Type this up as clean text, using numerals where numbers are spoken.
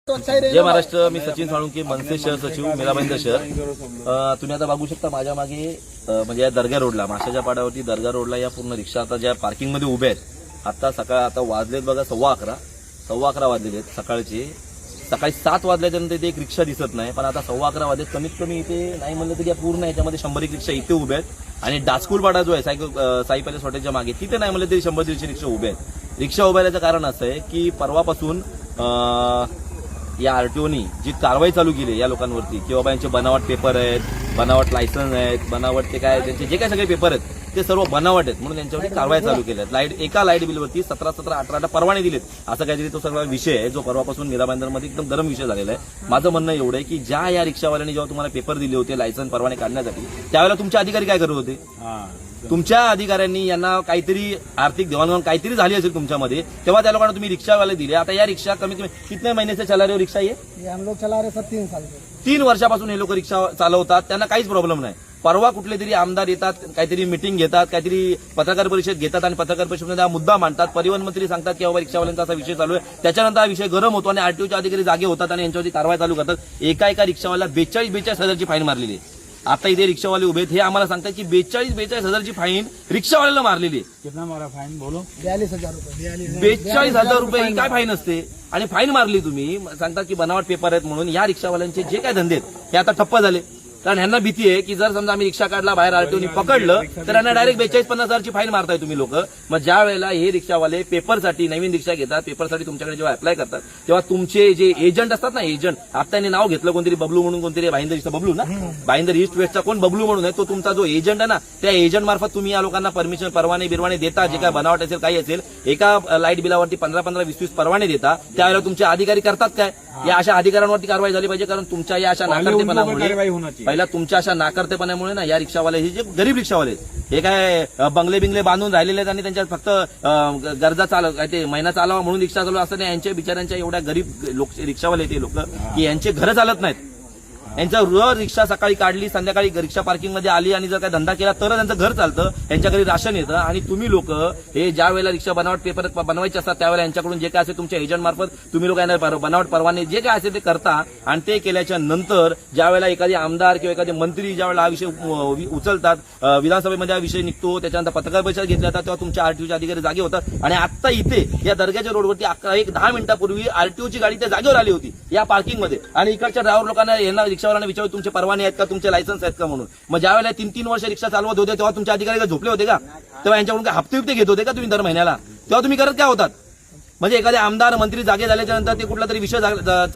जय महाराष्ट्र. मी सचिन साळुंके, मनसे शहर सचिव, मीराबाईंदर शहर. तुम्ही आता बघू शकता माझ्या मागे म्हणजे या दर्गा रोडला, माशाच्या पाडावरती दर्गा रोडला या पूर्ण रिक्षा आता ज्या पार्किंग मध्ये उभ्या आहेत. आता वाजलेत बघा 11:15 वाजलेले आहेत सकाळचे. सकाळी 7 वाजल्याच्यानंतर इथे एक रिक्षा दिसत नाही, पण आता 11:15 वाजलेत. कमीत कमी इथे नाही म्हणलं तरी या पूर्ण याच्यामध्ये 100 रिक्षा इथे उभ्या आहेत. आणि डास्कूल पाडा जो आहे साई पॅलेस हॉटेलच्या मागे, तिथे नाही म्हणलं तरी 100-150 रिक्षा उभ्या आहेत. रिक्षा उभ्या राहायचं कारण असं आहे की परवापासून या आरटीओनी जी कारवाई चालू केली या लोकांवरती की बाबा यांचे बनावट पेपर आहेत, बनावट लायसन्स आहेत, बनावट ते काय त्यांचे जे काय सगळे पेपर आहेत ते सर्व बनावट आहेत, म्हणून त्यांच्यावरती कारवाई चालू केली आहे. एका लाईट बिलवरती 17-18 परवाने दिलेत, असं काहीतरी तो सगळा विषय आहे जो परवापासून मीराबाईंदरमध्ये एकदम गरम विषय झालेला आहे. माझं म्हणणं एवढं आहे की ज्या या रिक्षावाल्यांनी जेव्हा तुम्हाला पेपर दिले होते लायसन्स परवाने काढण्यासाठी, त्यावेळेला तुमचे अधिकारी काय करत होते? तुमच्या अधिकाऱ्यांनी यांना काहीतरी आर्थिक देवाणघेवाण काहीतरी झाली असेल तुमच्यामध्ये, तेव्हा त्या लोकांना तुम्ही रिक्षावाले दिले. आता या रिक्षा कमीत कमी कितने महिने से चला रहे हो रिक्षा? ये हम लोग चला रहे सर 3 साल से. 3 वर्षापासून हे लोक रिक्षा चालवतात, त्यांना काहीच प्रॉब्लेम नाही. परवा कुठले तरी आमदार येतात, काहीतरी मिटिंग घेतात, काहीतरी पत्रकार परिषद घेतात आणि पत्रकार परिषदेमध्ये हा मुद्दा मांडतात. परिवहन मंत्री सांगतात की बाबा रिक्षावाल्यांचा असा विषय चालू आहे. त्याच्यानंतर हा विषय गरम होतो आणि आरटीओचे अधिकारी जागे होतात आणि यांच्यावरती कारवाई चालू करतात. एका रिक्षावाला 42 हजारची फाईन मारलेली आहे. आता इथे रिक्षावाले उभे आहेत, हे आम्हाला सांगतात की 42 हजारची फाईन रिक्षावाल्याला मारलेली आहे. कितना मारा फाइन बोलो? 42,000 रुपये. 42,000 रुपये ही काय फाईन असते? आणि फाईन मारली तुम्ही, सांगतात की बनावट पेपर आहेत म्हणून. या रिक्षावाल्यांचे जे काय धंदे आहेत हे आता ठप्प झाले. कारण ह्यांना भीती आहे की जर समजा आम्ही रिक्षा काढला, बाहेर आरटीओनी पकडलं तर यांना डायरेक्ट 42-50 हजारची फाईन मारताय तुम्ही लोक. मग ज्या वेळेला हे रिक्षावाले पेपरसाठी नवीन रिक्षा घेतात, पेपरसाठी तुमच्याकडे जेव्हा अप्लाय करतात, तेव्हा तुमचे जे एजंट असतात ना, एजंट, आता त्यांनी नाव घेतलं कोणतरी बबलू म्हणून, कोणतरी भाईंदर ईस्ट बबलू ना, भाईंदर ईस्ट वेस्टचा कोण बबलू म्हणून आहे, तो तुमचा जो एजंट आहे ना, त्या एजंट मार्फत तुम्ही या लोकांना परमिशन बिरवाने देता. जे काय बनावट असेल काही असेल, एका लाईट बिलावरती 15-20 परवाने देता. त्यावेळेला तुमचे अधिकारी करतात काय? या अशा अधिकाऱ्यांवरती कारवाई झाली पाहिजे. कारण तुमच्या या अशा नाकर्तेपणामुळे, पहिला तुमच्या अशा नाकर्तेपणामुळे ना या रिक्षावाले, हे जे गरीब रिक्षावाले हे काय बंगले बांधून राहिलेले आहेत आणि त्यांच्या फक्त गरजा ते महिना चालावा म्हणून रिक्षा चालू असं नाही. यांच्या बिचाऱ्यांच्या एवढ्या गरीब रिक्षावाले ते लोक की यांचे घर चालत नाहीत. यांचं रिक्षा सकाळी काढली, संध्याकाळी रिक्षा पार्किंग मध्ये आली आणि जर काय धंदा केला तर त्यांचं घर चालतं, यांच्या घरी राशन येतं. आणि तुम्ही लोक हे ज्या वेळेला रिक्षा बनावट पेपर बनवायचे असतात त्यावेळेला यांच्याकडून जे काय असेल तुमच्या एजंट मार्फत तुम्ही लोक यांना बनावट परवाने जे काय असेल ते करता. आणि ते केल्याच्या नंतर ज्या वेळेला एखादी आमदार किंवा एखादे मंत्री ज्या वेळेला हा विषय उचलतात, विधानसभेमध्ये हा विषय निघतो, त्याच्यानंतर पत्रकार परिषद घेतल्या जातात, तेव्हा तुमच्या आरटीओचे अधिकारी जागे होतात. आणि आता इथे या दर्ग्याच्या रोडवरती 10 मिनिटापूर्वी आरटीओची गाडी त्या जागेवर आली होती या पार्किंगमध्ये. आणि इकडच्या ड्रायव्हर लोकांना यांना रिक्षावाल्यांना विचारलं तुमचे परवाने आहेत का, तुमचे लायसन्स आहेत का म्हणून. मग ज्या वेळेला 3-3 वर्ष रिक्षा चालवत होते तेव्हा तुमचे अधिकारी का झोपले होते का? तेव्हा यांच्याकडून काय हप्ते घेत होते का तुम्ही दर महिन्याला? तेव्हा तुम्ही करत काय होतात? म्हणजे एखादे आमदार मंत्री जागे झाल्याच्या नंतर ते कुठला तरी विषय